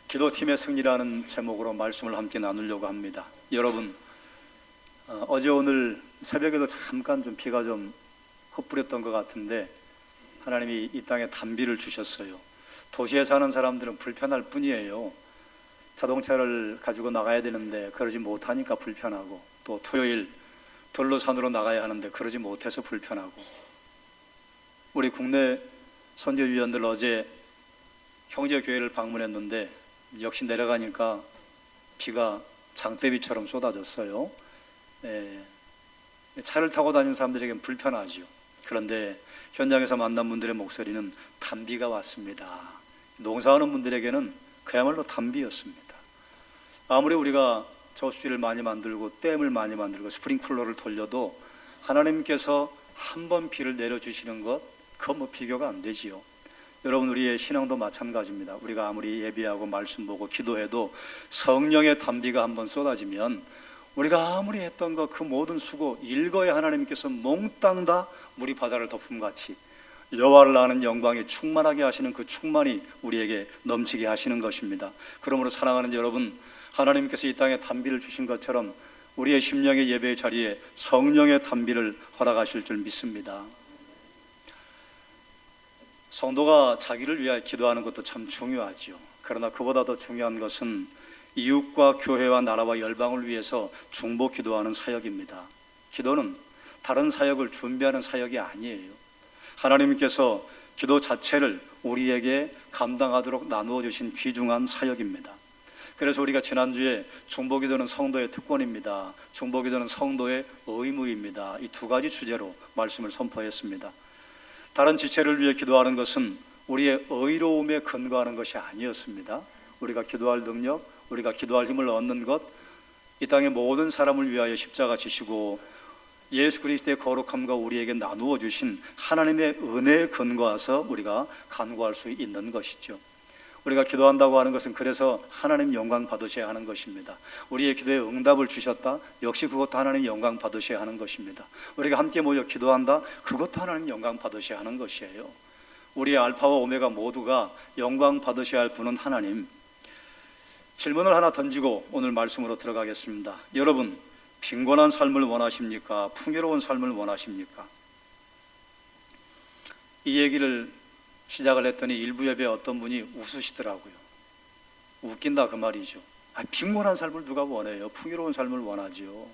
기도팀의 승리라는 제목으로 말씀을 함께 나누려고 합니다. 여러분, 어제 오늘 새벽에도 잠깐 좀 비가 좀 흩뿌렸던 것 같은데 하나님이 이 땅에 단비를 주셨어요. 도시에 사는 사람들은 불편할 뿐이에요. 자동차를 가지고 나가야 되는데 그러지 못하니까 불편하고, 또 토요일 돌로산으로 나가야 하는데 그러지 못해서 불편하고, 우리 국내 선교위원들 어제 형제교회를 방문했는데 역시 내려가니까 비가 장대비처럼 쏟아졌어요. 차를 타고 다니는 사람들에게는 불편하죠. 그런데 현장에서 만난 분들의 목소리는 단비가 왔습니다. 농사하는 분들에게는 그야말로 단비였습니다. 아무리 우리가 저수지를 많이 만들고 댐을 많이 만들고 스프링클러를 돌려도 하나님께서 한 번 비를 내려주시는 것, 그건 뭐 비교가 안 되지요. 여러분, 우리의 신앙도 마찬가지입니다. 우리가 아무리 예배하고 말씀 보고 기도해도 성령의 단비가 한번 쏟아지면 우리가 아무리 했던 것, 그 모든 수고 일거에 하나님께서 몽땅 다 물이 바다를 덮음같이 여호와를 아는 영광에 충만하게 하시는 그 충만이 우리에게 넘치게 하시는 것입니다. 그러므로 사랑하는 여러분, 하나님께서 이 땅에 단비를 주신 것처럼 우리의 심령의 예배의 자리에 성령의 단비를 허락하실 줄 믿습니다. 성도가 자기를 위하여 기도하는 것도 참 중요하죠. 그러나 그보다 더 중요한 것은 이웃과 교회와 나라와 열방을 위해서 중보 기도하는 사역입니다. 기도는 다른 사역을 준비하는 사역이 아니에요. 하나님께서 기도 자체를 우리에게 감당하도록 나누어 주신 귀중한 사역입니다. 그래서 우리가 지난주에 중보 기도는 성도의 특권입니다, 중보 기도는 성도의 의무입니다, 이 두 가지 주제로 말씀을 선포했습니다. 다른 지체를 위해 기도하는 것은 우리의 의로움에 근거하는 것이 아니었습니다. 우리가 기도할 능력, 우리가 기도할 힘을 얻는 것, 이 땅의 모든 사람을 위하여 십자가 지시고 예수 그리스도의 거룩함과 우리에게 나누어 주신 하나님의 은혜에 근거해서 우리가 간구할 수 있는 것이죠. 우리가 기도한다고 하는 것은 그래서 하나님 영광 받으셔야 하는 것입니다. 우리의 기도에 응답을 주셨다, 역시 그것도 하나님 영광 받으셔야 하는 것입니다. 우리가 함께 모여 기도한다, 그것도 하나님 영광 받으셔야 하는 것이에요. 우리의 알파와 오메가 모두가 영광 받으셔야 할 분은 하나님. 질문을 하나 던지고 오늘 말씀으로 들어가겠습니다. 여러분, 빈곤한 삶을 원하십니까? 풍요로운 삶을 원하십니까? 이 얘기를 시작을 했더니 일부 예배에 어떤 분이 웃으시더라고요. 웃긴다 그 말이죠. 빈곤한 삶을 누가 원해요? 풍요로운 삶을 원하지요.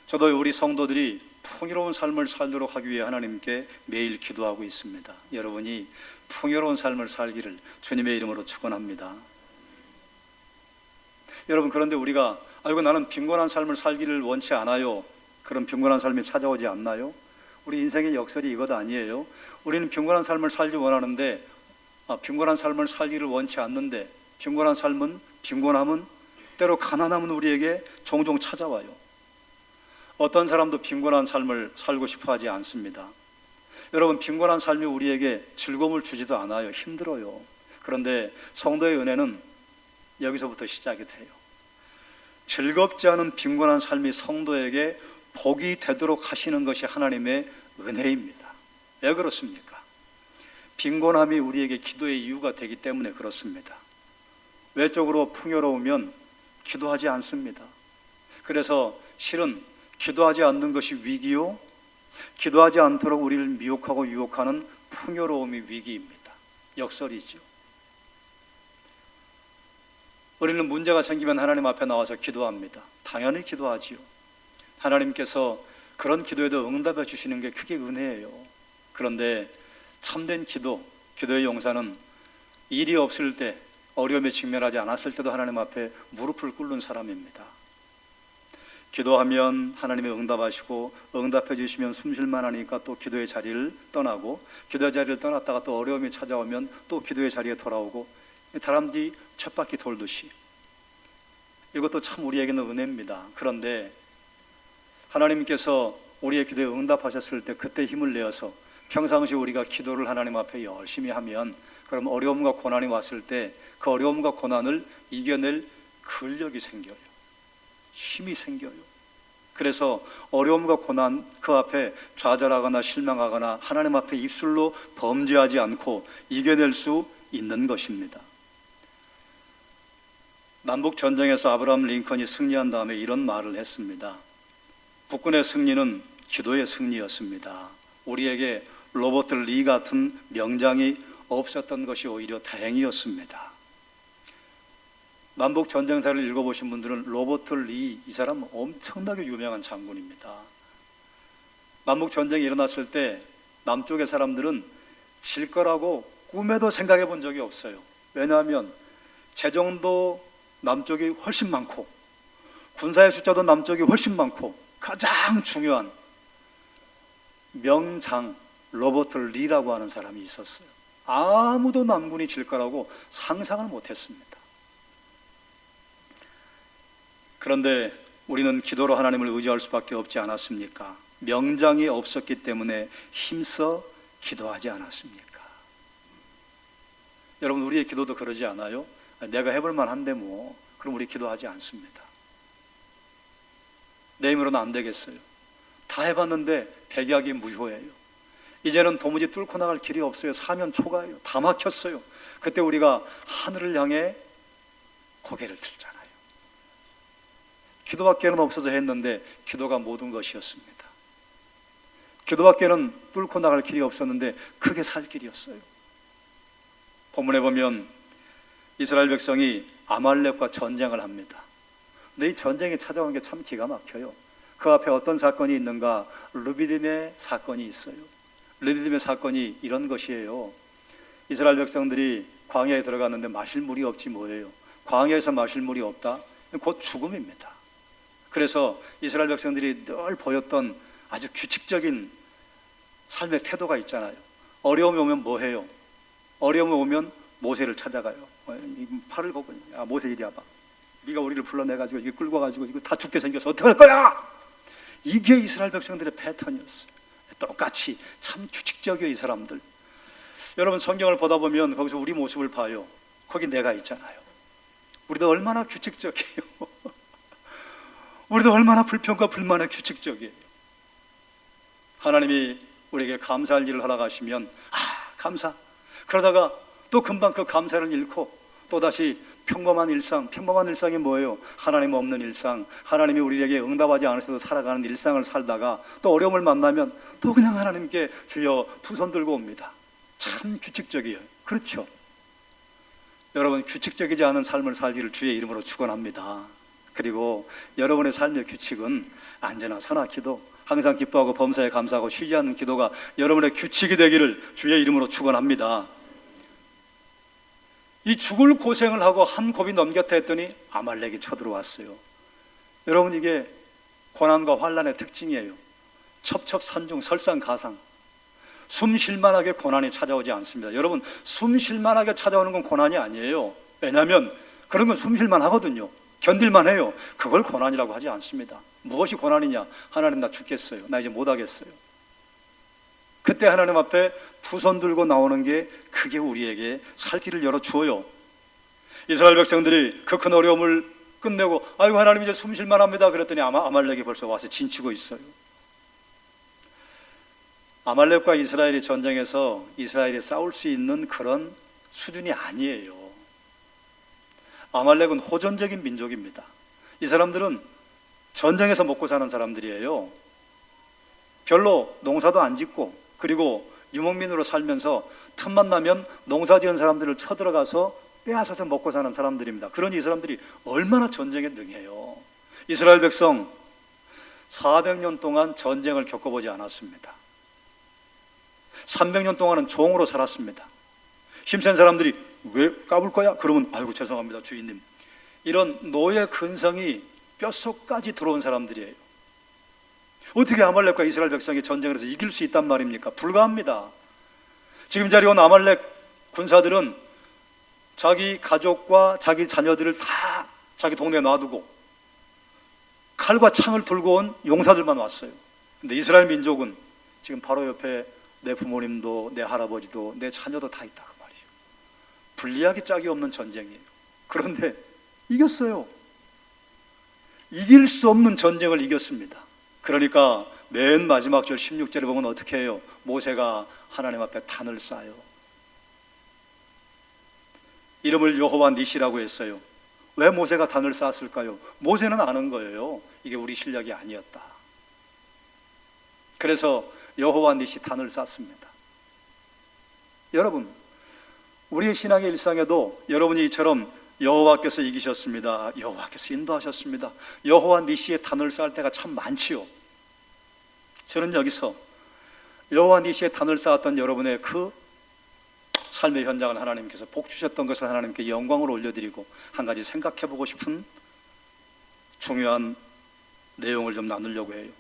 저도 우리 성도들이 풍요로운 삶을 살도록 하기 위해 하나님께 매일 기도하고 있습니다. 여러분이 풍요로운 삶을 살기를 주님의 이름으로 축원합니다. 여러분, 그런데 우리가 나는 빈곤한 삶을 살기를 원치 않아요, 그럼 빈곤한 삶이 찾아오지 않나요? 우리 인생의 역설이 이것 아니에요? 우리는 빈곤한 삶을 살기 원하는데 빈곤한 삶을 살기를 원치 않는데 빈곤함은 때로 가난함은 우리에게 종종 찾아와요. 어떤 사람도 빈곤한 삶을 살고 싶어 하지 않습니다. 여러분, 빈곤한 삶이 우리에게 즐거움을 주지도 않아요. 힘들어요. 그런데 성도의 은혜는 여기서부터 시작이 돼요. 즐겁지 않은 빈곤한 삶이 성도에게 복이 되도록 하시는 것이 하나님의 은혜입니다. 왜 그렇습니까? 빈곤함이 우리에게 기도의 이유가 되기 때문에 그렇습니다. 외적으로 풍요로우면 기도하지 않습니다. 그래서 실은 기도하지 않는 것이 위기요, 기도하지 않도록 우리를 미혹하고 유혹하는 풍요로움이 위기입니다. 역설이죠. 우리는 문제가 생기면 하나님 앞에 나와서 기도합니다. 당연히 기도하지요. 하나님께서 그런 기도에도 응답해 주시는 게 크게 은혜예요. 그런데 참된 기도의 용사는 일이 없을 때, 어려움에 직면하지 않았을 때도 하나님 앞에 무릎을 꿇는 사람입니다. 기도하면 하나님이 응답하시고, 응답해 주시면 숨쉴만 하니까 또 기도의 자리를 떠나고, 기도의 자리를 떠났다가 또 어려움이 찾아오면 또 기도의 자리에 돌아오고, 다람쥐 쳇바퀴 돌듯이. 이것도 참 우리에게는 은혜입니다. 그런데 하나님께서 우리의 기도에 응답하셨을 때 그때 힘을 내어서 평상시 우리가 기도를 하나님 앞에 열심히 하면, 그럼 어려움과 고난이 왔을 때 그 어려움과 고난을 이겨낼 근력이 생겨요. 힘이 생겨요. 그래서 어려움과 고난 그 앞에 좌절하거나 실망하거나 하나님 앞에 입술로 범죄하지 않고 이겨낼 수 있는 것입니다. 남북 전쟁에서 아브라함 링컨이 승리한 다음에 이런 말을 했습니다. 북군의 승리는 기도의 승리였습니다. 우리에게 로버트 리 같은 명장이 없었던 것이 오히려 다행이었습니다. 남북 전쟁사를 읽어보신 분들은 로버트 리, 이 사람 엄청나게 유명한 장군입니다. 남북 전쟁이 일어났을 때 남쪽의 사람들은 질 거라고 꿈에도 생각해 본 적이 없어요. 왜냐하면 재정도 남쪽이 훨씬 많고 군사의 숫자도 남쪽이 훨씬 많고 가장 중요한 명장 로버트 리라고 하는 사람이 있었어요. 아무도 남군이 질 거라고 상상을 못했습니다. 그런데 우리는 기도로 하나님을 의지할 수밖에 없지 않았습니까? 명장이 없었기 때문에 힘써 기도하지 않았습니까? 여러분, 우리의 기도도 그러지 않아요? 내가 해볼 만한데 뭐, 그럼 우리 기도하지 않습니다. 내 힘으로는 안 되겠어요. 다 해봤는데 백약이 무효예요. 이제는 도무지 뚫고 나갈 길이 없어요. 사면 초가예요. 다 막혔어요. 그때 우리가 하늘을 향해 고개를 들잖아요. 기도밖에는 없어서 했는데 기도가 모든 것이었습니다. 기도밖에는 뚫고 나갈 길이 없었는데 크게 살 길이었어요. 본문에 보면 이스라엘 백성이 아말렉과 전쟁을 합니다. 근데 이 전쟁이 찾아오는 게 참 기가 막혀요. 그 앞에 어떤 사건이 있는가? 르비딤의 사건이 있어요. 르비딤의 사건이 이런 것이에요. 이스라엘 백성들이 광야에 들어갔는데 마실 물이 없지 뭐예요. 광야에서 마실 물이 없다? 곧 죽음입니다. 그래서 이스라엘 백성들이 늘 보였던 아주 규칙적인 삶의 태도가 있잖아요. 어려움이 오면 뭐 해요? 어려움이 오면 모세를 찾아가요. 팔을 걷고, 야 모세 이리 와봐. 네가 우리를 불러내가지고 이거 끌고 가지고 이거 다 죽게 생겨서 어떡할 거야? 이게 이스라엘 백성들의 패턴이었어요. 똑같이 참 규칙적이에요, 이 사람들. 여러분, 성경을 보다 보면 거기서 우리 모습을 봐요. 거기 내가 있잖아요. 우리도 얼마나 규칙적이에요. 우리도 얼마나 불평과 불만에 규칙적이에요. 하나님이 우리에게 감사할 일을 하라고 하시면 감사. 그러다가 또 금방 그 감사를 잃고 또다시 평범한 일상이 뭐예요? 하나님 없는 일상, 하나님이 우리에게 응답하지 않으셔도 살아가는 일상을 살다가 또 어려움을 만나면 또 그냥 하나님께 주여 두 손 들고 옵니다. 참 규칙적이에요. 그렇죠? 여러분, 규칙적이지 않은 삶을 살기를 주의 이름으로 축원합니다. 그리고 여러분의 삶의 규칙은 안전한 선한 기도, 항상 기뻐하고 범사에 감사하고 쉬지 않는 기도가 여러분의 규칙이 되기를 주의 이름으로 축원합니다. 이 죽을 고생을 하고 한 곱이 넘겼다 했더니 아말렉이 쳐들어왔어요. 여러분, 이게 고난과 환난의 특징이에요. 첩첩산중 설상가상. 숨 쉴만하게 고난이 찾아오지 않습니다. 여러분, 숨 쉴만하게 찾아오는 건 고난이 아니에요. 왜냐하면 그런 건 숨 쉴만 하거든요. 견딜만 해요. 그걸 고난이라고 하지 않습니다. 무엇이 고난이냐? 하나님, 나 죽겠어요. 나 이제 못하겠어요. 그때 하나님 앞에 두 손 들고 나오는 게 그게 우리에게 살 길을 열어주어요. 이스라엘 백성들이 그 큰 어려움을 끝내고 아이고 하나님 이제 숨 쉴만 합니다 그랬더니 아말렉이 벌써 와서 진치고 있어요. 아말렉과 이스라엘이 전쟁에서 이스라엘이 싸울 수 있는 그런 수준이 아니에요. 아말렉은 호전적인 민족입니다. 이 사람들은 전쟁에서 먹고 사는 사람들이에요. 별로 농사도 안 짓고 그리고 유목민으로 살면서 틈만 나면 농사 지은 사람들을 쳐들어가서 빼앗아서 먹고 사는 사람들입니다. 그러니 이 사람들이 얼마나 전쟁에 능해요. 이스라엘 백성 400년 동안 전쟁을 겪어보지 않았습니다. 300년 동안은 종으로 살았습니다. 힘센 사람들이 왜 까불 거야? 그러면 아이고 죄송합니다 주인님. 이런 노예 근성이 뼛속까지 들어온 사람들이에요. 어떻게 아말렉과 이스라엘 백성이 전쟁을 해서 이길 수 있단 말입니까? 불가합니다. 지금 자리에 온 아말렉 군사들은 자기 가족과 자기 자녀들을 다 자기 동네에 놔두고 칼과 창을 들고 온 용사들만 왔어요. 근데 이스라엘 민족은 지금 바로 옆에 내 부모님도 내 할아버지도 내 자녀도 다 있다 그 말이에요. 분리하기 짝이 없는 전쟁이에요. 그런데 이겼어요. 이길 수 없는 전쟁을 이겼습니다. 그러니까 맨 마지막 절 16절에 보면 어떻게 해요? 모세가 하나님 앞에 단을 쌓아요. 이름을 여호와 니시라고 했어요. 왜 모세가 단을 쌓았을까요? 모세는 아는 거예요. 이게 우리 실력이 아니었다. 그래서 여호와 니시 단을 쌓습니다. 여러분, 우리의 신앙의 일상에도 여러분이 이처럼 여호와께서 이기셨습니다, 여호와께서 인도하셨습니다, 여호와 니시의 단을 쌓을 때가 참 많지요. 저는 여기서 여호와 니시의 단을 쌓았던 여러분의 그 삶의 현장을 하나님께서 복 주셨던 것을 하나님께 영광을 올려드리고 한 가지 생각해보고 싶은 중요한 내용을 좀 나누려고 해요.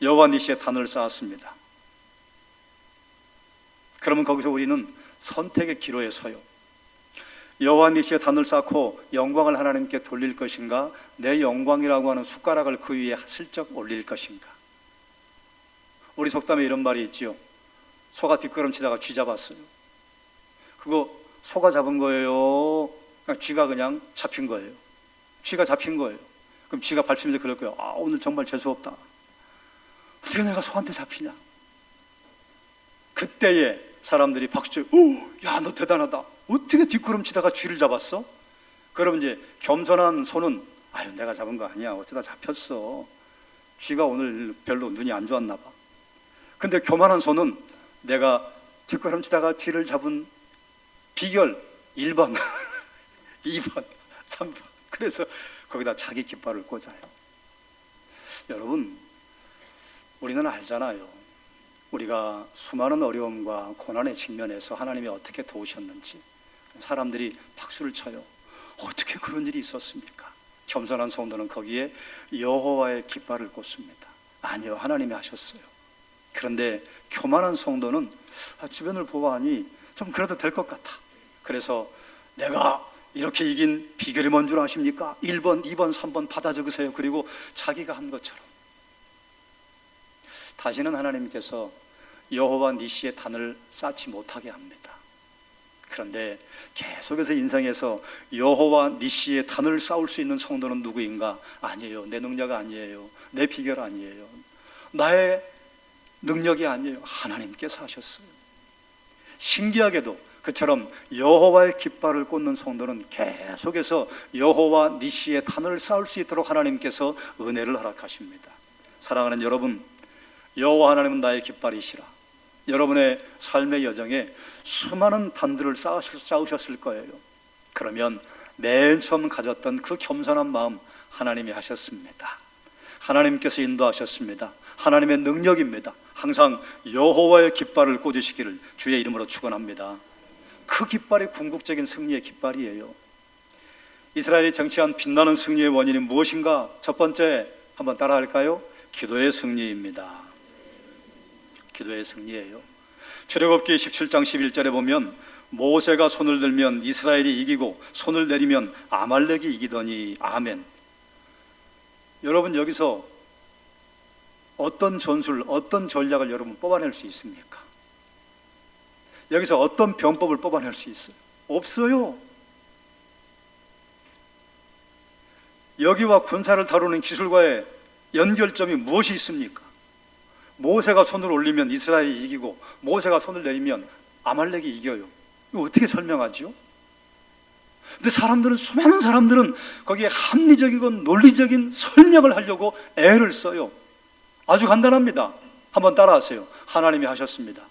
여호와 니시의 단을 쌓았습니다. 그러면 거기서 우리는 선택의 기로에 서요. 여호와 니시의 단을 쌓고 영광을 하나님께 돌릴 것인가, 내 영광이라고 하는 숟가락을 그 위에 슬쩍 올릴 것인가. 우리 속담에 이런 말이 있지요. 소가 뒷걸음치다가 쥐 잡았어요. 그거 소가 잡은 거예요, 그냥 쥐가 그냥 잡힌 거예요? 쥐가 잡힌 거예요. 그럼 쥐가 밟히면서 그럴 거예요. 아, 오늘 정말 재수없다. 어떻게 내가 소한테 잡히냐? 그때에 사람들이 박수쳐, 오, 야, 너 대단하다. 어떻게 뒷걸음치다가 쥐를 잡았어? 그러면 이제 겸손한 소는, 아유, 내가 잡은 거 아니야, 어쩌다 잡혔어. 쥐가 오늘 별로 눈이 안 좋았나 봐. 근데 교만한 소는 내가 뒷걸음치다가 쥐를 잡은 비결 1번, 2번, 3번. 그래서 거기다 자기 깃발을 꽂아요. 여러분, 우리는 알잖아요. 우리가 수많은 어려움과 고난의 직면에서 하나님이 어떻게 도우셨는지. 사람들이 박수를 쳐요. 어떻게 그런 일이 있었습니까? 겸손한 성도는 거기에 여호와의 깃발을 꽂습니다. 아니요, 하나님이 하셨어요. 그런데 교만한 성도는 주변을 보아하니 좀 그래도 될 것 같아. 그래서 내가 이렇게 이긴 비결이 뭔 줄 아십니까? 1번, 2번, 3번 받아 적으세요. 그리고 자기가 한 것처럼. 다시는 하나님께서 여호와 니시의 단을 쌓지 못하게 합니다. 그런데 계속해서 인생에서 여호와 니시의 단을 쌓을 수 있는 성도는 누구인가? 아니에요. 내 능력 아니에요. 내 비결 아니에요. 나의 능력이 아니에요. 하나님께서 하셨어요. 신기하게도 그처럼 여호와의 깃발을 꽂는 성도는 계속해서 여호와 니시의 단을 쌓을 수 있도록 하나님께서 은혜를 허락하십니다. 사랑하는 여러분, 여호와 하나님은 나의 깃발이시라. 여러분의 삶의 여정에 수많은 단들을 쌓으셨을 거예요. 그러면 맨 처음 가졌던 그 겸손한 마음 하나님이 하셨습니다. 하나님께서 인도하셨습니다. 하나님의 능력입니다. 항상 여호와의 깃발을 꽂으시기를 주의 이름으로 축원합니다. 그 깃발이 궁극적인 승리의 깃발이에요. 이스라엘이 쟁취한 빛나는 승리의 원인이 무엇인가? 첫 번째, 한번 따라할까요? 기도의 승리입니다. 기도의 승리예요. 출애굽기 17장 11절에 보면 모세가 손을 들면 이스라엘이 이기고 손을 내리면 아말렉이 이기더니. 아멘. 여러분, 여기서 어떤 전술, 어떤 전략을 여러분 뽑아낼 수 있습니까? 여기서 어떤 병법을 뽑아낼 수 있어요? 없어요. 여기와 군사를 다루는 기술과의 연결점이 무엇이 있습니까? 모세가 손을 올리면 이스라엘이 이기고 모세가 손을 내리면 아말렉이 이겨요. 이거 어떻게 설명하죠? 근데 수많은 사람들은 거기에 합리적이고 논리적인 설명을 하려고 애를 써요. 아주 간단합니다. 한번 따라하세요. 하나님이 하셨습니다.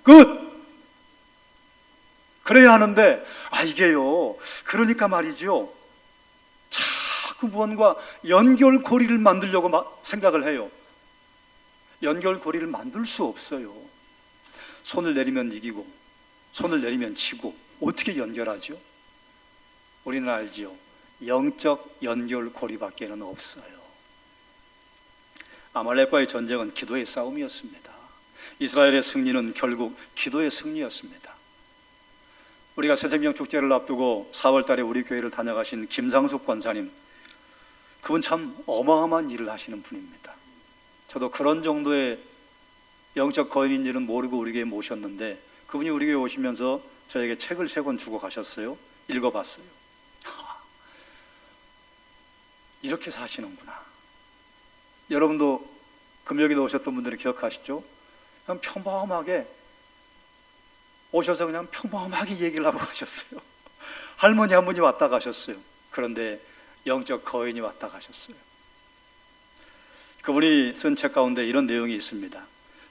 끝! 그래야 하는데, 이게요, 그러니까 말이죠, 자꾸 무언가 연결고리를 만들려고 생각을 해요. 연결고리를 만들 수 없어요. 손을 내리면 이기고 손을 내리면 지고 어떻게 연결하죠? 우리는 알지요. 영적 연결고리밖에는 없어요. 아말렉과의 전쟁은 기도의 싸움이었습니다. 이스라엘의 승리는 결국 기도의 승리였습니다. 우리가 새생명 축제를 앞두고 4월 달에 우리 교회를 다녀가신 김상숙 권사님, 그분 참 어마어마한 일을 하시는 분입니다. 저도 그런 정도의 영적 거인인지는 모르고 우리 교회에 모셨는데 그분이 우리 교회에 오시면서 저에게 책을 3권 주고 가셨어요. 읽어봤어요. 이렇게 사시는구나. 여러분도 금요일에 오셨던 분들이 기억하시죠? 그냥 평범하게 오셔서 그냥 평범하게 얘기를 하고 가셨어요. 할머니 한 분이 왔다 가셨어요. 그런데 영적 거인이 왔다 가셨어요. 그분이 쓴 책 가운데 이런 내용이 있습니다.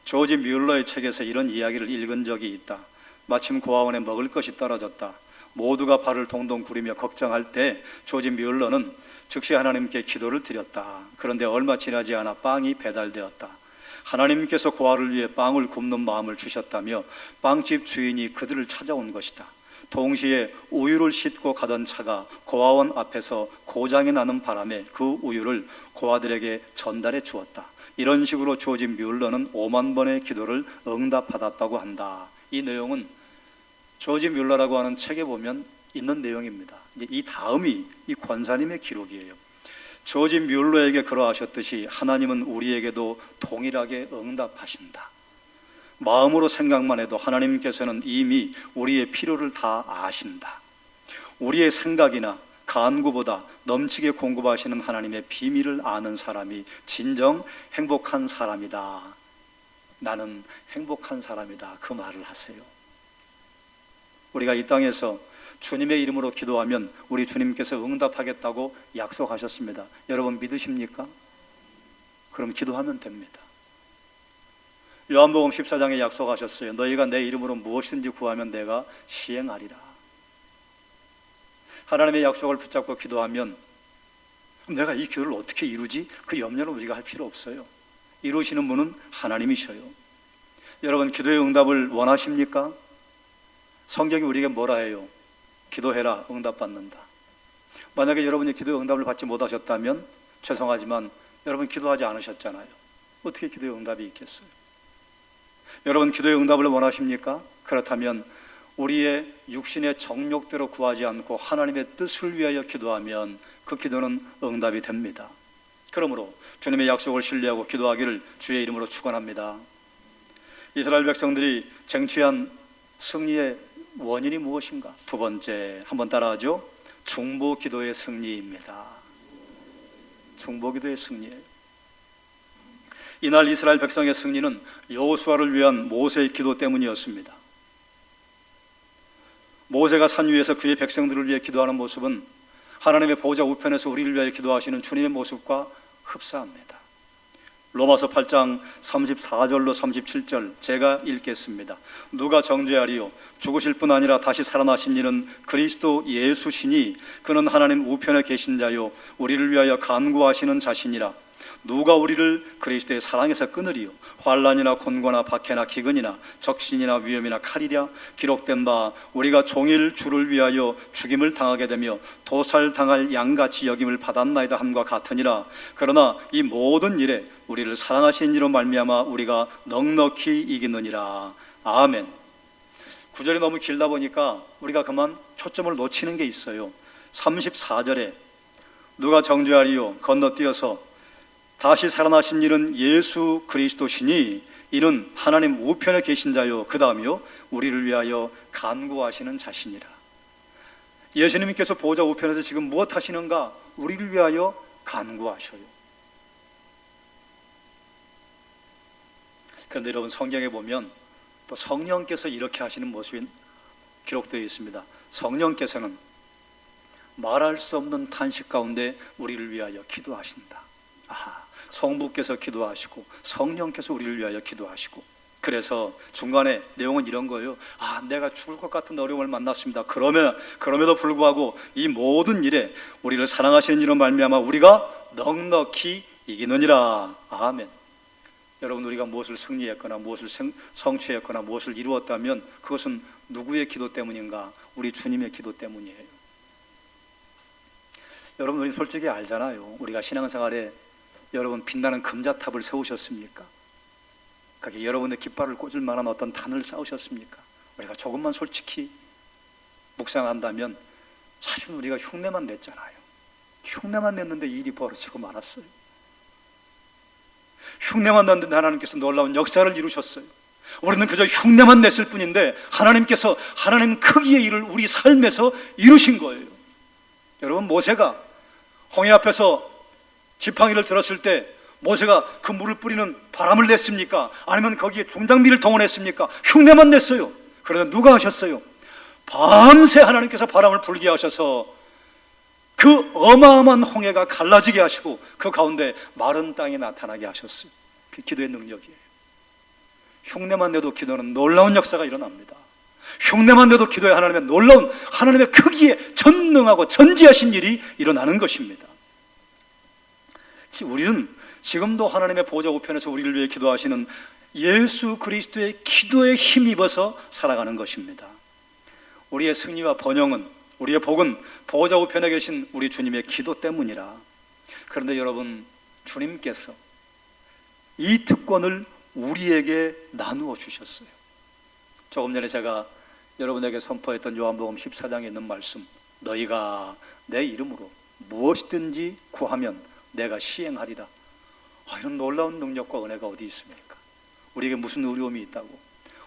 조지 뮬러의 책에서 이런 이야기를 읽은 적이 있다. 마침 고아원에 먹을 것이 떨어졌다. 모두가 발을 동동 구리며 걱정할 때 조지 뮬러는 즉시 하나님께 기도를 드렸다. 그런데 얼마 지나지 않아 빵이 배달되었다. 하나님께서 고아를 위해 빵을 굽는 마음을 주셨다며 빵집 주인이 그들을 찾아온 것이다. 동시에 우유를 싣고 가던 차가 고아원 앞에서 고장이 나는 바람에 그 우유를 고아들에게 전달해 주었다. 이런 식으로 조지 뮬러는 5만 번의 기도를 응답받았다고 한다. 이 내용은 조지 뮬러라고 하는 책에 보면 있는 내용입니다. 이제 이 다음이 이 권사님의 기록이에요. 조지 뮬러에게 그러하셨듯이 하나님은 우리에게도 동일하게 응답하신다. 마음으로 생각만 해도 하나님께서는 이미 우리의 필요를 다 아신다. 우리의 생각이나 간구보다 넘치게 공급하시는 하나님의 비밀을 아는 사람이 진정 행복한 사람이다. 나는 행복한 사람이다. 그 말을 하세요. 우리가 이 땅에서 주님의 이름으로 기도하면 우리 주님께서 응답하겠다고 약속하셨습니다. 여러분 믿으십니까? 그럼 기도하면 됩니다. 요한복음 14장에 약속하셨어요. 너희가 내 이름으로 무엇이든지 구하면 내가 시행하리라. 하나님의 약속을 붙잡고 기도하면 내가 이 기도를 어떻게 이루지? 그 염려는 우리가 할 필요 없어요. 이루시는 분은 하나님이셔요. 여러분 기도의 응답을 원하십니까? 성경이 우리에게 뭐라 해요? 기도해라 응답받는다. 만약에 여러분이 기도의 응답을 받지 못하셨다면 죄송하지만 여러분 기도하지 않으셨잖아요. 어떻게 기도의 응답이 있겠어요? 여러분 기도의 응답을 원하십니까? 그렇다면 우리의 육신의 정욕대로 구하지 않고 하나님의 뜻을 위하여 기도하면 그 기도는 응답이 됩니다. 그러므로 주님의 약속을 신뢰하고 기도하기를 주의 이름으로 축원합니다. 이스라엘 백성들이 쟁취한 승리의 원인이 무엇인가? 두 번째, 한번 따라하죠. 중보기도의 승리입니다. 중보기도의 승리예요. 이날 이스라엘 백성의 승리는 여호수아를 위한 모세의 기도 때문이었습니다. 모세가 산 위에서 그의 백성들을 위해 기도하는 모습은 하나님의 보좌 우편에서 우리를 위하여 기도하시는 주님의 모습과 흡사합니다. 로마서 8장 34절로 37절 제가 읽겠습니다. 누가 정죄하리요? 죽으실 뿐 아니라 다시 살아나신 이는 그리스도 예수시니 그는 하나님 우편에 계신 자요 우리를 위하여 간구하시는 자시니라. 누가 우리를 그리스도의 사랑에서 끊으리요? 환난이나 곤고나 박해나 기근이나 적신이나 위험이나 칼이랴. 기록된 바 우리가 종일 주를 위하여 죽임을 당하게 되며 도살당할 양같이 여김을 받았나이다 함과 같으니라. 그러나 이 모든 일에 우리를 사랑하신 이로 말미암아 우리가 넉넉히 이기느니라. 아멘. 구절이 너무 길다 보니까 우리가 그만 초점을 놓치는 게 있어요. 34절에 누가 정죄하리요? 건너뛰어서 다시 살아나신 이는 예수 그리스도시니 이는 하나님 우편에 계신 자요 그 다음이요 우리를 위하여 간구하시는 자시니라. 예수님께서 보좌 우편에서 지금 무엇 하시는가? 우리를 위하여 간구하셔요. 그런데 여러분 성경에 보면 또 성령께서 이렇게 하시는 모습이 기록되어 있습니다. 성령께서는 말할 수 없는 탄식 가운데 우리를 위하여 기도하신다. 성부께서 기도하시고 성령께서 우리를 위하여 기도하시고, 그래서 중간에 내용은 이런 거예요. 내가 죽을 것 같은 어려움을 만났습니다. 그럼에도 불구하고 이 모든 일에 우리를 사랑하시는 이로 말미암아 우리가 넉넉히 이기느니라. 아멘. 여러분 우리가 무엇을 승리했거나 무엇을 성취했거나 무엇을 이루었다면 그것은 누구의 기도 때문인가? 우리 주님의 기도 때문이에요. 여러분 우리 솔직히 알잖아요. 우리가 신앙생활에 여러분 빛나는 금자탑을 세우셨습니까? 거기에 여러분의 깃발을 꽂을 만한 어떤 단을 쌓으셨습니까? 우리가 조금만 솔직히 묵상한다면 사실 우리가 흉내만 냈잖아요. 흉내만 냈는데 일이 벌어지고 말았어요. 흉내만 냈는데 하나님께서 놀라운 역사를 이루셨어요. 우리는 그저 흉내만 냈을 뿐인데 하나님께서 하나님 크기의 일을 우리 삶에서 이루신 거예요. 여러분 모세가 홍해 앞에서 지팡이를 들었을 때 모세가 그 물을 뿌리는 바람을 냈습니까? 아니면 거기에 중장비를 동원했습니까? 흉내만 냈어요. 그러나 누가 하셨어요? 밤새 하나님께서 바람을 불게 하셔서 그 어마어마한 홍해가 갈라지게 하시고 그 가운데 마른 땅이 나타나게 하셨어요. 그 기도의 능력이에요. 흉내만 내도 기도는 놀라운 역사가 일어납니다. 흉내만 내도 기도에 하나님의 놀라운, 하나님의 크기에 전능하고 전지하신 일이 일어나는 것입니다. 우리는 지금도 하나님의 보좌 우편에서 우리를 위해 기도하시는 예수 그리스도의 기도에 힘입어서 살아가는 것입니다. 우리의 승리와 번영은, 우리의 복은 보좌 우편에 계신 우리 주님의 기도 때문이라. 그런데 여러분, 주님께서 이 특권을 우리에게 나누어 주셨어요. 조금 전에 제가 여러분에게 선포했던 요한복음 14장에 있는 말씀, 너희가 내 이름으로 무엇이든지 구하면 내가 시행하리라. 이런 놀라운 능력과 은혜가 어디 있습니까? 우리에게 무슨 어려움이 있다고,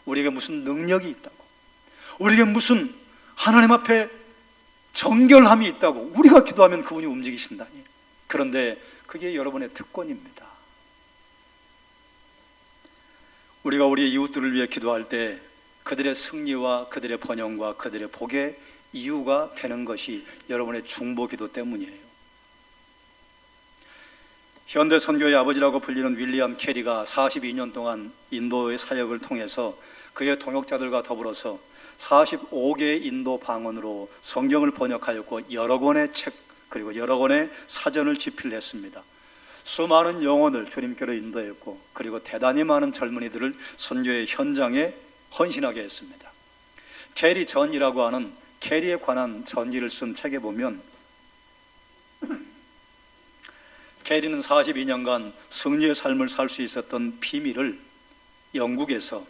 우리에게 무슨 능력이 있다고, 우리에게 무슨 하나님 앞에 정결함이 있다고 우리가 기도하면 그분이 움직이신다니. 그런데 그게 여러분의 특권입니다. 우리가 우리의 이웃들을 위해 기도할 때 그들의 승리와 그들의 번영과 그들의 복의 이유가 되는 것이 여러분의 중보기도 때문이에요. 현대 선교의 아버지라고 불리는 윌리엄 캐리가 42년 동안 인도의 사역을 통해서 그의 동역자들과 더불어서 45개의 인도 방언으로 성경을 번역하였고 여러 권의 책 그리고 여러 권의 사전을 집필했습니다. 수많은 영혼을 주님께로 인도했고 그리고 대단히 많은 젊은이들을 선교의 현장에 헌신하게 했습니다. 캐리 전이라고 하는 캐리에 관한 전기를 쓴 책에 보면 캐리는 42년간 승리의 삶을 살 수 있었던 비밀을 영국에서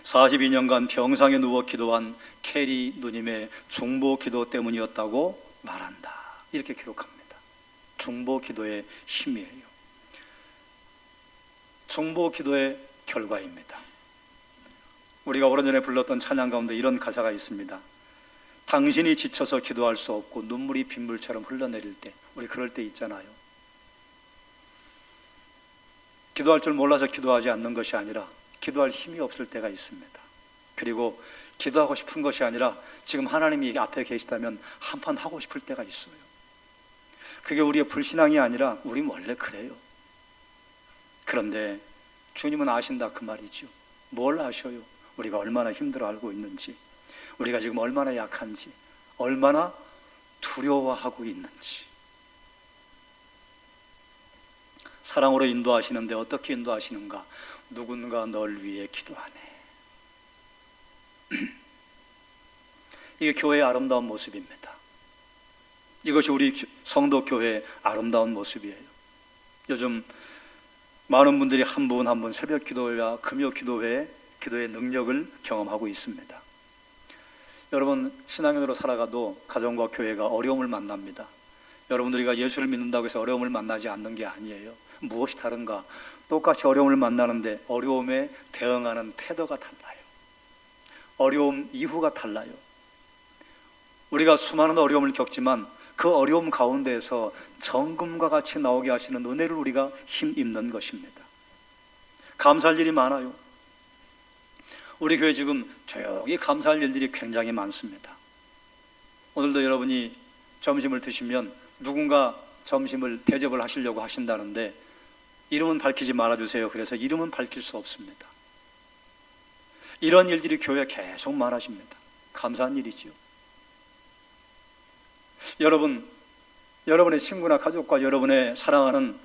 42년간 병상에 누워 기도한 캐리 누님의 중보 기도 때문이었다고 말한다. 이렇게 기록합니다. 중보 기도의 힘이에요. 중보 기도의 결과입니다. 우리가 오래전에 불렀던 찬양 가운데 이런 가사가 있습니다. 당신이 지쳐서 기도할 수 없고 눈물이 빗물처럼 흘러내릴 때, 우리 그럴 때 있잖아요. 기도할 줄 몰라서 기도하지 않는 것이 아니라 기도할 힘이 없을 때가 있습니다. 그리고 기도하고 싶은 것이 아니라 지금 하나님이 앞에 계시다면 한판 하고 싶을 때가 있어요. 그게 우리의 불신앙이 아니라 우린 원래 그래요. 그런데 주님은 아신다 그 말이죠. 뭘 아셔요? 우리가 얼마나 힘들어 알고 있는지, 우리가 지금 얼마나 약한지, 얼마나 두려워하고 있는지. 사랑으로 인도하시는데 어떻게 인도하시는가? 누군가 널 위해 기도하네. 이게 교회의 아름다운 모습입니다. 이것이 우리 성도 교회의 아름다운 모습이에요. 요즘 많은 분들이 한 분 한 분 새벽 기도회와 금요 기도회의 기도의 능력을 경험하고 있습니다. 여러분, 신앙인으로 살아가도 가정과 교회가 어려움을 만납니다. 여러분들이 예수를 믿는다고 해서 어려움을 만나지 않는 게 아니에요. 무엇이 다른가? 똑같이 어려움을 만나는데 어려움에 대응하는 태도가 달라요. 어려움 이후가 달라요. 우리가 수많은 어려움을 겪지만 그 어려움 가운데에서 정금과 같이 나오게 하시는 은혜를 우리가 힘입는 것입니다. 감사할 일이 많아요. 우리 교회 지금 조용히 감사할 일들이 굉장히 많습니다. 오늘도 여러분이 점심을 드시면 누군가 점심을 대접을 하시려고 하신다는데 이름은 밝히지 말아주세요. 그래서 이름은 밝힐 수 없습니다. 이런 일들이 교회에 계속 많아집니다. 감사한 일이지요. 여러분의 친구나 가족과 여러분의 사랑하는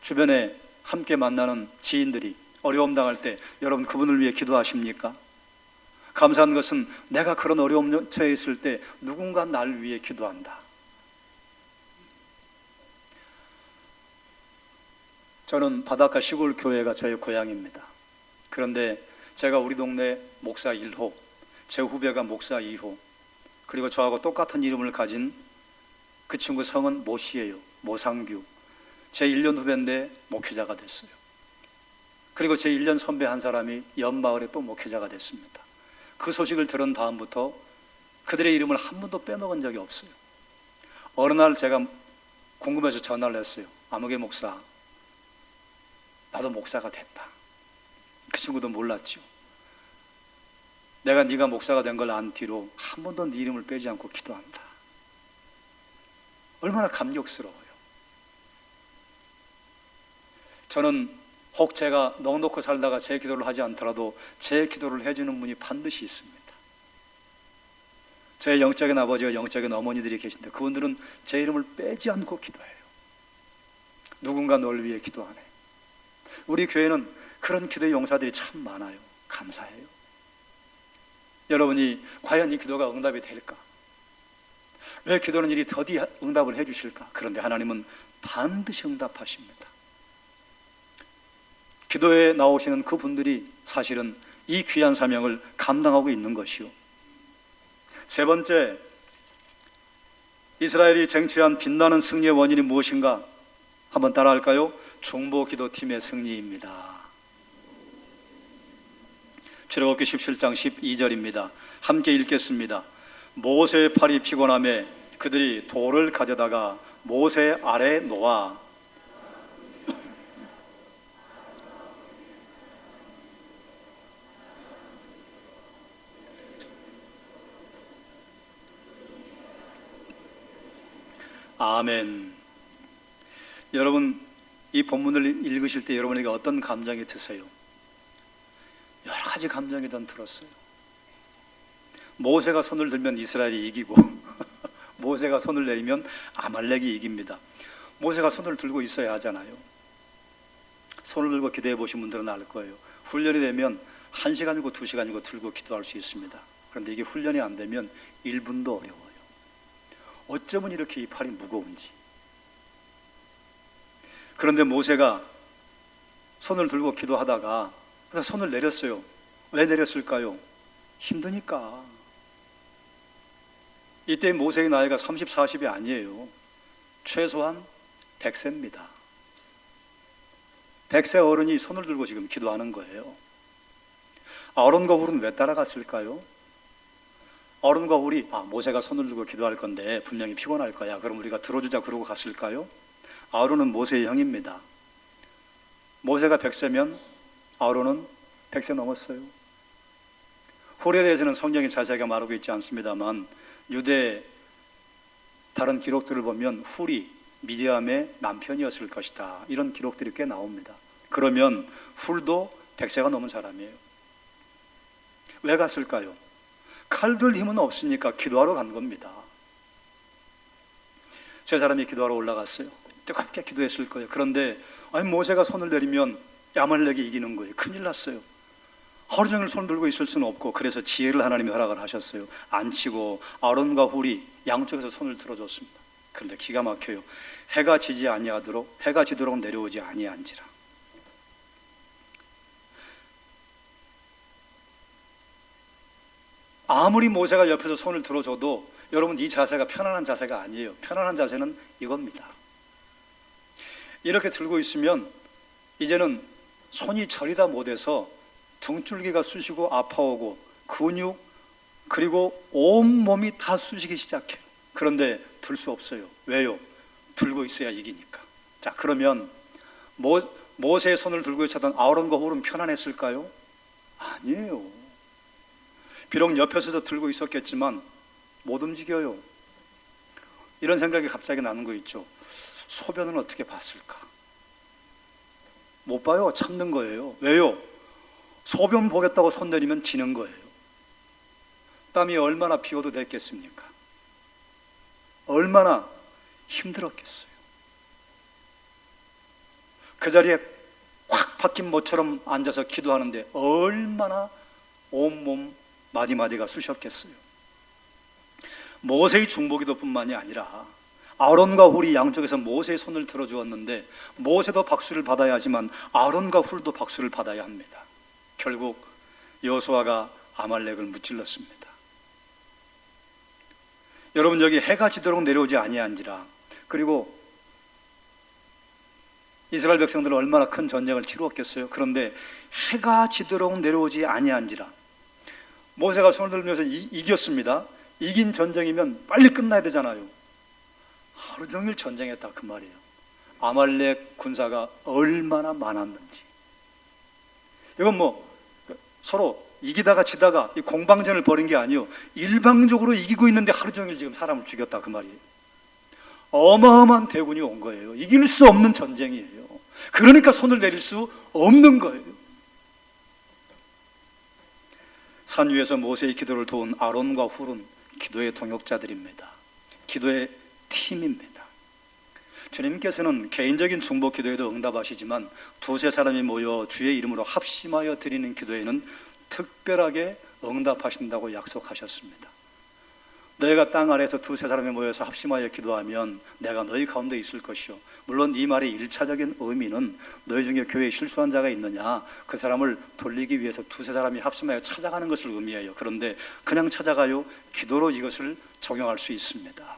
주변에 함께 만나는 지인들이 어려움 당할 때 여러분 그분을 위해 기도하십니까? 감사한 것은 내가 그런 어려움 처해 있을 때 누군가 날 위해 기도한다. 저는 바닷가 시골 교회가 저의 고향입니다. 그런데 제가 우리 동네 목사 1호, 제 후배가 목사 2호, 그리고 저하고 똑같은 이름을 가진 그 친구 성은 모씨예요. 모상규. 제 1년 후배인데 목회자가 됐어요. 그리고 제 1년 선배 한 사람이 옆마을에 또 목회자가 됐습니다. 그 소식을 들은 다음부터 그들의 이름을 한 번도 빼먹은 적이 없어요. 어느 날 제가 궁금해서 전화를 했어요. 아무개 목사, 나도 목사가 됐다. 그 친구도 몰랐죠. 내가 네가 목사가 된 걸 안 뒤로 한 번도 네 이름을 빼지 않고 기도한다. 얼마나 감격스러워요. 저는 혹 제가 넉넉히 살다가 제 기도를 하지 않더라도 제 기도를 해주는 분이 반드시 있습니다. 제 영적인 아버지와 영적인 어머니들이 계신데 그분들은 제 이름을 빼지 않고 기도해요. 누군가 널 위해 기도하네. 우리 교회는 그런 기도의 용사들이 참 많아요. 감사해요. 여러분이 과연 이 기도가 응답이 될까? 왜 기도는 일이 더디 응답을 해주실까? 그런데 하나님은 반드시 응답하십니다. 기도에 나오시는 그분들이 사실은 이 귀한 사명을 감당하고 있는 것이요. 세 번째, 이스라엘이 쟁취한 빛나는 승리의 원인이 무엇인가? 한번 따라할까요? 중보기도팀의 승리입니다. 출애굽기 17장 12절입니다. 함께 읽겠습니다. 모세의 팔이 피곤함에 그들이 돌을 가져다가 모세 아래에 놓아 아멘. 여러분, 이 본문을 읽으실 때 여러분에게 어떤 감정이 드세요? 여러 가지 감정이 들었어요. 모세가 손을 들면 이스라엘이 이기고 모세가 손을 내리면 아말렉이 이깁니다. 모세가 손을 들고 있어야 하잖아요. 손을 들고 기도해 보신 분들은 알 거예요. 훈련이 되면 1시간이고 2시간이고 들고 기도할 수 있습니다. 그런데 이게 훈련이 안 되면 1분도 어려워요. 어쩌면 이렇게 이 팔이 무거운지. 그런데 모세가 손을 들고 기도하다가 손을 내렸어요. 왜 내렸을까요? 힘드니까. 이때 모세의 나이가 30, 40이 아니에요. 최소한 100세입니다. 100세 어른이 손을 들고 지금 기도하는 거예요. 아론과 훌은 왜 따라갔을까요? 아론과 훌이 모세가 손을 들고 기도할 건데 분명히 피곤할 거야. 그럼 우리가 들어주자 그러고 갔을까요? 아론은 모세의 형입니다. 모세가 100세면 아론은 100세 넘었어요. 훌에 대해서는 성경이 자세하게 말하고 있지 않습니다만 유대 다른 기록들을 보면 훌이 미디암의 남편이었을 것이다. 이런 기록들이 꽤 나옵니다. 그러면 훌도 100세가 넘은 사람이에요. 왜 갔을까요? 칼 들 힘은 없으니까 기도하러 간 겁니다. 세 사람이 기도하러 올라갔어요. 뜨겁게 기도했을 거예요. 그런데 모세가 손을 내리면 아말렉이 이기는 거예요. 큰일 났어요. 하루 종일 손 들고 있을 수는 없고 그래서 지혜를 하나님이 허락을 하셨어요. 안 치고 아론과 훌이 양쪽에서 손을 들어줬습니다. 그런데 기가 막혀요. 해가 지도록 내려오지 아니한지라. 아무리 모세가 옆에서 손을 들어줘도 여러분 이 자세가 편안한 자세가 아니에요. 편안한 자세는 이겁니다. 이렇게 들고 있으면 이제는 손이 저리다 못해서 등줄기가 쑤시고 아파오고 근육 그리고 온몸이 다 쑤시기 시작해요. 그런데 들 수 없어요. 왜요? 들고 있어야 이기니까. 자, 그러면 모세의 손을 들고 있었던 아론과 훌은 편안했을까요? 아니에요. 비록 옆에 서서 들고 있었겠지만 못 움직여요. 이런 생각이 갑자기 나는 거 있죠. 소변은 어떻게 봤을까? 못 봐요. 참는 거예요. 왜요? 소변 보겠다고 손 내리면 지는 거예요. 땀이 얼마나 피워도 됐겠습니까? 얼마나 힘들었겠어요. 그 자리에 꽉 박힌 모처럼 앉아서 기도하는데 얼마나 온몸 마디마디가 쑤셨겠어요. 모세의 중보기도뿐만이 아니라 아론과 훌이 양쪽에서 모세의 손을 들어주었는데 모세도 박수를 받아야 하지만 아론과 훌도 박수를 받아야 합니다. 결국 여호수아가 아말렉을 무찔렀습니다. 여러분, 여기 해가 지도록 내려오지 아니한지라. 그리고 이스라엘 백성들은 얼마나 큰 전쟁을 치루었겠어요. 그런데 해가 지도록 내려오지 아니한지라. 모세가 손을 들면서 이겼습니다. 이긴 전쟁이면 빨리 끝나야 되잖아요. 하루 종일 전쟁했다 그 말이에요. 아말렉 군사가 얼마나 많았는지. 이건 서로 이기다가 지다가 이 공방전을 벌인 게 아니요, 일방적으로 이기고 있는데 하루 종일 지금 사람을 죽였다, 그 말이에요. 어마어마한 대군이 온 거예요. 이길 수 없는 전쟁이에요. 그러니까 손을 내릴 수 없는 거예요. 산 위에서 모세의 기도를 도운 아론과 훌은 기도의 동역자들입니다. 기도의 팀입니다. 주님께서는 개인적인 중보 기도에도 응답하시지만 두세 사람이 모여 주의 이름으로 합심하여 드리는 기도에는 특별하게 응답하신다고 약속하셨습니다. 너희가 땅 아래에서 두세 사람이 모여서 합심하여 기도하면 내가 너희 가운데 있을 것이요, 물론 이 말의 1차적인 의미는 너희 중에 교회에 실수한 자가 있느냐, 그 사람을 돌리기 위해서 두세 사람이 합심하여 찾아가는 것을 의미해요. 그런데 그냥 찾아가요? 기도로 이것을 적용할 수 있습니다.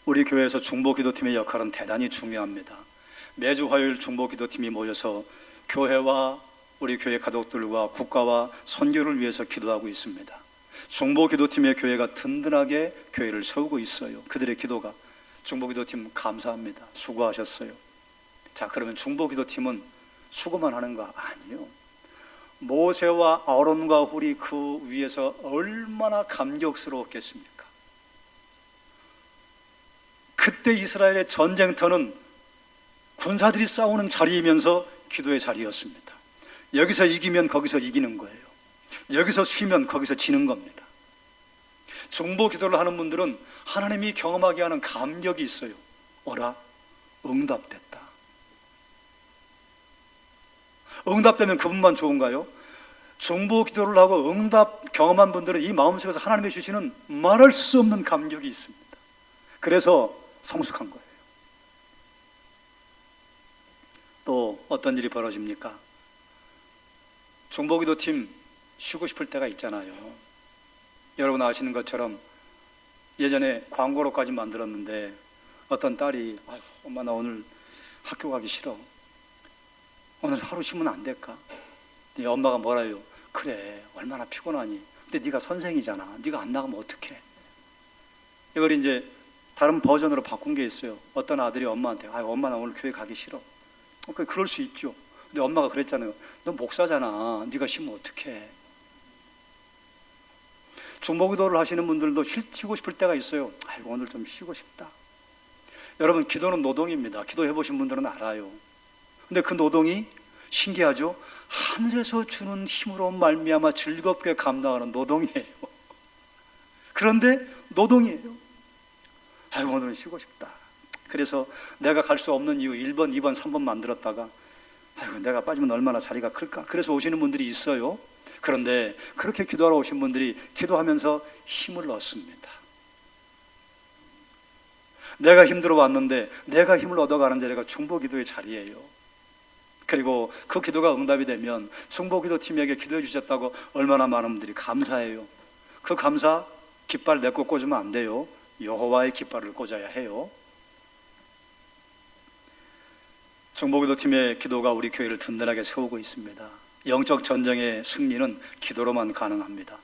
우리 교회에서 중보기도팀의 역할은 대단히 중요합니다. 매주 화요일 중보기도팀이 모여서 교회와 우리 교회 가족들과 국가와 선교를 위해서 기도하고 있습니다. 중보기도팀의 교회가 든든하게 교회를 세우고 있어요. 그들의 기도가, 중보기도팀 감사합니다. 수고하셨어요. 자, 그러면 중보기도팀은 수고만 하는 거 아니에요. 모세와 아론과 훌이 그 위에서 얼마나 감격스러웠겠습니까? 그때 이스라엘의 전쟁터는 군사들이 싸우는 자리이면서 기도의 자리였습니다. 여기서 이기면 거기서 이기는 거예요. 여기서 쉬면 거기서 지는 겁니다. 중보 기도를 하는 분들은 하나님이 경험하게 하는 감격이 있어요. 어라, 응답됐다. 응답되면 그분만 좋은가요? 중보 기도를 하고 응답 경험한 분들은 이 마음속에서 하나님이 주시는 말할 수 없는 감격이 있습니다. 그래서 성숙한 거예요. 또 어떤 일이 벌어집니까? 중보기도팀 쉬고 싶을 때가 있잖아요. 여러분 아시는 것처럼 예전에 광고로까지 만들었는데 어떤 딸이 아유, 엄마 나 오늘 학교 가기 싫어. 오늘 하루 쉬면 안 될까? 엄마가 뭐라요? 그래, 얼마나 피곤하니. 근데 네가 선생이잖아. 네가 안 나가면 어떡해? 이걸 이제 다른 버전으로 바꾼 게 있어요. 어떤 아들이 엄마한테 아유, 엄마 나 오늘 교회 가기 싫어. 그럴 수 있죠. 근데 엄마가 그랬잖아요. 너 목사잖아. 네가 쉬면 어떡해? 중보기도를 하시는 분들도 쉬고 싶을 때가 있어요. 아이고, 오늘 좀 쉬고 싶다. 여러분, 기도는 노동입니다. 기도해 보신 분들은 알아요. 근데 그 노동이 신기하죠? 하늘에서 주는 힘으로 말미암아 즐겁게 감당하는 노동이에요. 그런데 노동이에요. 아이고, 오늘은 쉬고 싶다. 그래서 내가 갈 수 없는 이유 1번, 2번, 3번 만들었다가 아이고, 내가 빠지면 얼마나 자리가 클까? 그래서 오시는 분들이 있어요. 그런데 그렇게 기도하러 오신 분들이 기도하면서 힘을 얻습니다. 내가 힘들어 왔는데 내가 힘을 얻어가는 자리가 중보기도의 자리예요. 그리고 그 기도가 응답이 되면 중보기도팀에게 기도해 주셨다고 얼마나 많은 분들이 감사해요. 그 감사 깃발 내거 꽂으면 안 돼요. 여호와의 깃발을 꽂아야 해요. 중보기도팀의 기도가 우리 교회를 든든하게 세우고 있습니다. 영적 전쟁의 승리는 기도로만 가능합니다.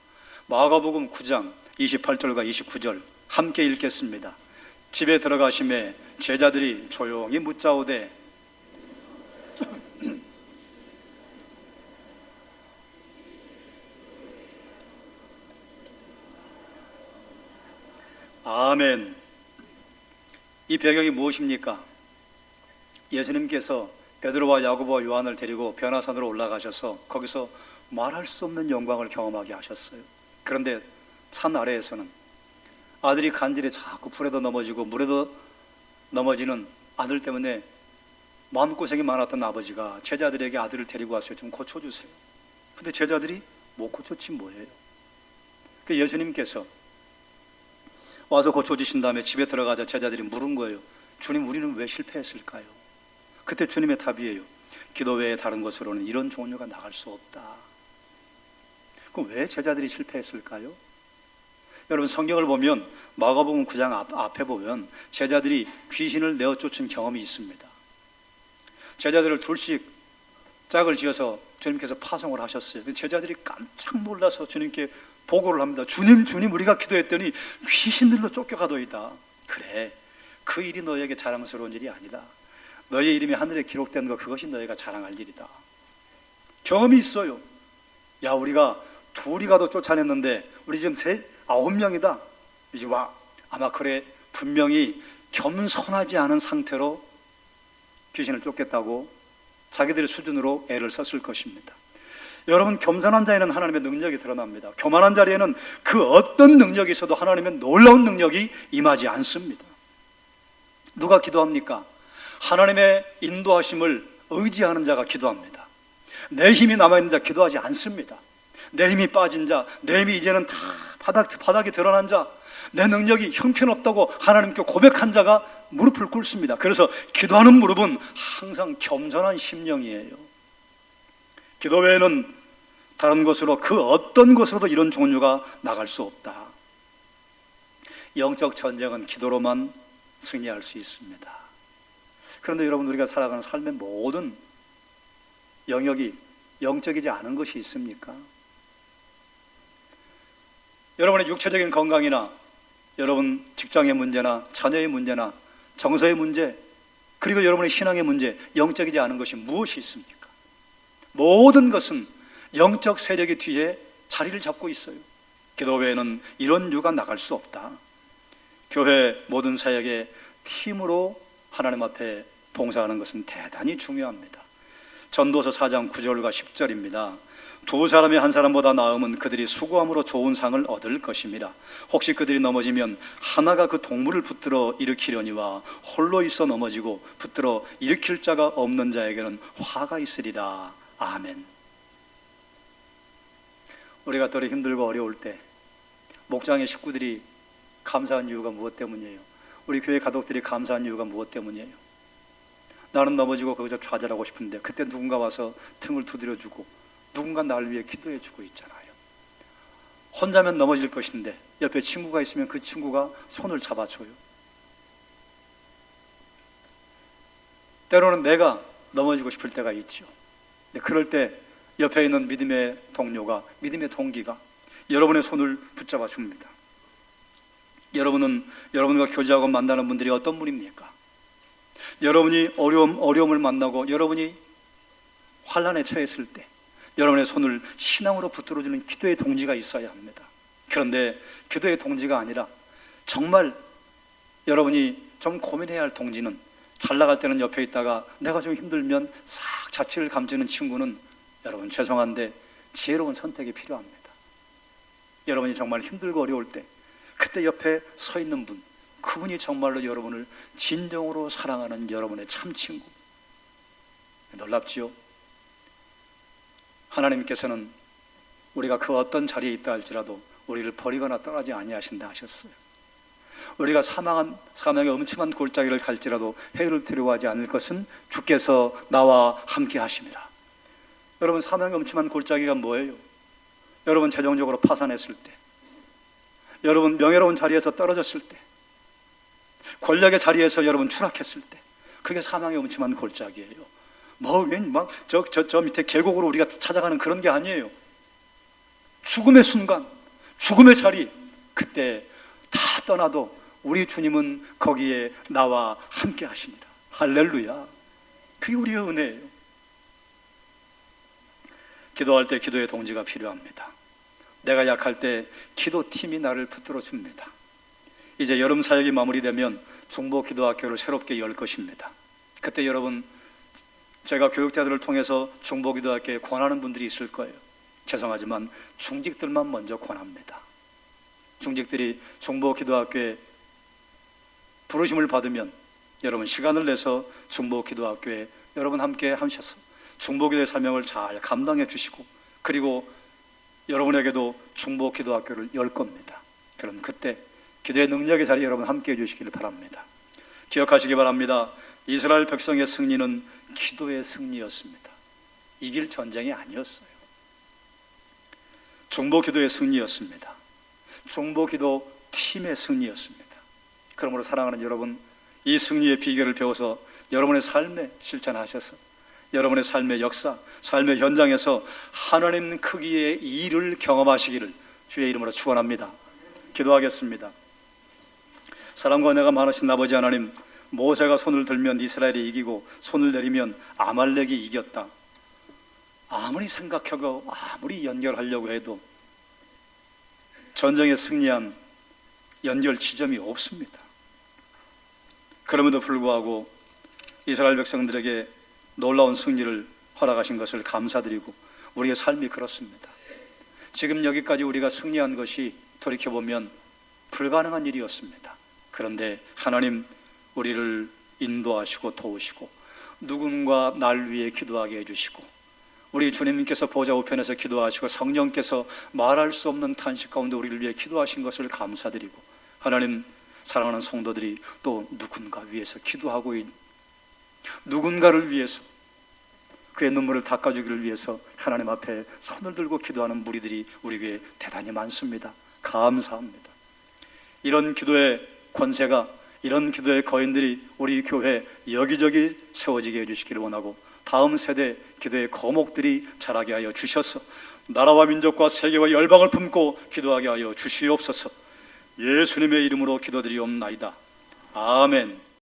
마가복음 9장 28절과 29절 함께 읽겠습니다. 집에 들어가심에 제자들이 조용히 묻자오되 아멘. 이 배경이 무엇입니까? 예수님께서 베드로와 야고보와 요한을 데리고 변화산으로 올라가셔서 거기서 말할 수 없는 영광을 경험하게 하셨어요. 그런데 산 아래에서는 아들이 간질에 자꾸 불에도 넘어지고 물에도 넘어지는 아들 때문에 마음고생이 많았던 아버지가 제자들에게 아들을 데리고 왔어요. 좀 고쳐주세요. 근데 제자들이 못 고쳤지 뭐예요. 그 예수님께서 와서 고쳐주신 다음에 집에 들어가자 제자들이 물은 거예요. 주님, 우리는 왜 실패했을까요? 그때 주님의 답이에요. 기도 외에 다른 것으로는 이런 종류가 나갈 수 없다. 그럼 왜 제자들이 실패했을까요? 여러분, 성경을 보면 마가복음 9장 앞에 보면 제자들이 귀신을 내어 쫓은 경험이 있습니다. 제자들을 둘씩 짝을 지어서 주님께서 파송을 하셨어요. 제자들이 깜짝 놀라서 주님께 보고를 합니다. 주님, 우리가 기도했더니 귀신들로 쫓겨가도이다. 그래, 그 일이 너에게 자랑스러운 일이 아니다. 너의 이름이 하늘에 기록된 것, 그것이 너희가 자랑할 일이다. 경험이 있어요. 야, 우리가 둘이 가도 쫓아냈는데 우리 지금 9명이다. 이제 와. 아마 그래, 분명히 겸손하지 않은 상태로 귀신을 쫓겠다고 자기들의 수준으로 애를 썼을 것입니다. 여러분, 겸손한 자에는 하나님의 능력이 드러납니다. 교만한 자리에는 그 어떤 능력이 있어도 하나님의 놀라운 능력이 임하지 않습니다. 누가 기도합니까? 하나님의 인도하심을 의지하는 자가 기도합니다. 내 힘이 남아있는 자 기도하지 않습니다. 내 힘이 빠진 자, 내 힘이 이제는 다 바닥에 드러난 자, 내 능력이 형편없다고 하나님께 고백한 자가 무릎을 꿇습니다. 그래서 기도하는 무릎은 항상 겸손한 심령이에요. 기도 외에는 다른 곳으로, 그 어떤 곳으로도 이런 종류가 나갈 수 없다. 영적 전쟁은 기도로만 승리할 수 있습니다. 그런데 여러분, 우리가 살아가는 삶의 모든 영역이 영적이지 않은 것이 있습니까? 여러분의 육체적인 건강이나 여러분 직장의 문제나 자녀의 문제나 정서의 문제, 그리고 여러분의 신앙의 문제, 영적이지 않은 것이 무엇이 있습니까? 모든 것은 영적 세력의 뒤에 자리를 잡고 있어요. 기도 외에는 이런 이유가 나갈 수 없다. 교회 모든 사역에 팀으로 하나님 앞에 봉사하는 것은 대단히 중요합니다. 전도서 4장 9절과 10절입니다. 두 사람이 한 사람보다 나으면 그들이 수고함으로 좋은 상을 얻을 것입니다. 혹시 그들이 넘어지면 하나가 그 동물을 붙들어 일으키려니와 홀로 있어 넘어지고 붙들어 일으킬 자가 없는 자에게는 화가 있으리라. 아멘. 우리가 또 힘들고 어려울 때 목장의 식구들이 감사한 이유가 무엇 때문이에요? 우리 교회 가족들이 감사한 이유가 무엇 때문이에요? 나는 넘어지고 거기서 좌절하고 싶은데 그때 누군가 와서 등을 두드려주고 누군가 나를 위해 기도해주고 있잖아요. 혼자면 넘어질 것인데 옆에 친구가 있으면 그 친구가 손을 잡아줘요. 때로는 내가 넘어지고 싶을 때가 있죠. 그럴 때 옆에 있는 믿음의 동료가, 믿음의 동기가 여러분의 손을 붙잡아 줍니다. 여러분은 여러분과 교제하고 만나는 분들이 어떤 분입니까? 여러분이 어려움을 만나고 여러분이 환난에 처했을 때 여러분의 손을 신앙으로 붙들어주는 기도의 동지가 있어야 합니다. 그런데 기도의 동지가 아니라 정말 여러분이 좀 고민해야 할 동지는, 잘 나갈 때는 옆에 있다가 내가 좀 힘들면 싹 자취를 감추는 친구는 여러분 죄송한데 지혜로운 선택이 필요합니다. 여러분이 정말 힘들고 어려울 때 그때 옆에 서 있는 분, 그분이 정말로 여러분을 진정으로 사랑하는 여러분의 참 친구. 놀랍지요? 하나님께서는 우리가 그 어떤 자리에 있다 할지라도 우리를 버리거나 떠나지 아니하신다 하셨어요. 우리가 사망의 엄침한 골짜기를 갈지라도 해를 두려워하지 않을 것은 주께서 나와 함께 하심이라. 여러분, 사망의 엄침한 골짜기가 뭐예요? 여러분 재정적으로 파산했을 때, 여러분 명예로운 자리에서 떨어졌을 때, 권력의 자리에서 여러분 추락했을 때, 그게 사망의 엄침한 골짜기예요. 저 밑에 계곡으로 우리가 찾아가는 그런 게 아니에요. 죽음의 순간, 죽음의 자리, 그때 다 떠나도 우리 주님은 거기에 나와 함께 하십니다. 할렐루야. 그게 우리의 은혜예요. 기도할 때 기도의 동지가 필요합니다. 내가 약할 때 기도팀이 나를 붙들어 줍니다. 이제 여름 사역이 마무리되면 중보 기도학교를 새롭게 열 것입니다. 그때 여러분, 제가 교육자들을 통해서 중보기도학교에 권하는 분들이 있을 거예요. 죄송하지만 중직들만 먼저 권합니다. 중직들이 중보기도학교에 부르심을 받으면 여러분 시간을 내서 중보기도학교에 여러분 함께 하셔서 중보기도의 사명을 잘 감당해 주시고, 그리고 여러분에게도 중보기도학교를 열 겁니다. 그럼 그때 기도의 능력의 자리에 여러분 함께 해주시기를 바랍니다. 기억하시기 바랍니다. 이스라엘 백성의 승리는 기도의 승리였습니다. 이길 전쟁이 아니었어요. 중보기도의 승리였습니다. 중보기도 팀의 승리였습니다. 그러므로 사랑하는 여러분, 이 승리의 비결을 배워서 여러분의 삶에 실천하셔서 여러분의 삶의 역사, 삶의 현장에서 하나님 크기의 일을 경험하시기를 주의 이름으로 축원합니다. 기도하겠습니다. 사랑과 은혜가 많으신 아버지 하나님, 모세가 손을 들면 이스라엘이 이기고 손을 내리면 아말렉이 이겼다. 아무리 생각하고 아무리 연결하려고 해도 전쟁에 승리한 연결 지점이 없습니다. 그럼에도 불구하고 이스라엘 백성들에게 놀라운 승리를 허락하신 것을 감사드리고 우리의 삶이 그렇습니다. 지금 여기까지 우리가 승리한 것이 돌이켜보면 불가능한 일이었습니다. 그런데 하나님 우리를 인도하시고 도우시고 누군가 날 위해 기도하게 해주시고 우리 주님께서 보좌 우편에서 기도하시고 성령께서 말할 수 없는 탄식 가운데 우리를 위해 기도하신 것을 감사드리고 하나님 사랑하는 성도들이 또 누군가 위해서 기도하고 누군가를 위해서 그의 눈물을 닦아주기를 위해서 하나님 앞에 손을 들고 기도하는 무리들이 우리 교회에 대단히 많습니다. 감사합니다. 이런 기도의 권세가 이런 기도의 거인들이 우리 교회 여기저기 세워지게 해주시기를 원하고 다음 세대 기도의 거목들이 자라게 하여 주셔서 나라와 민족과 세계와 열방을 품고 기도하게 하여 주시옵소서. 예수님의 이름으로 기도드리옵나이다. 아멘.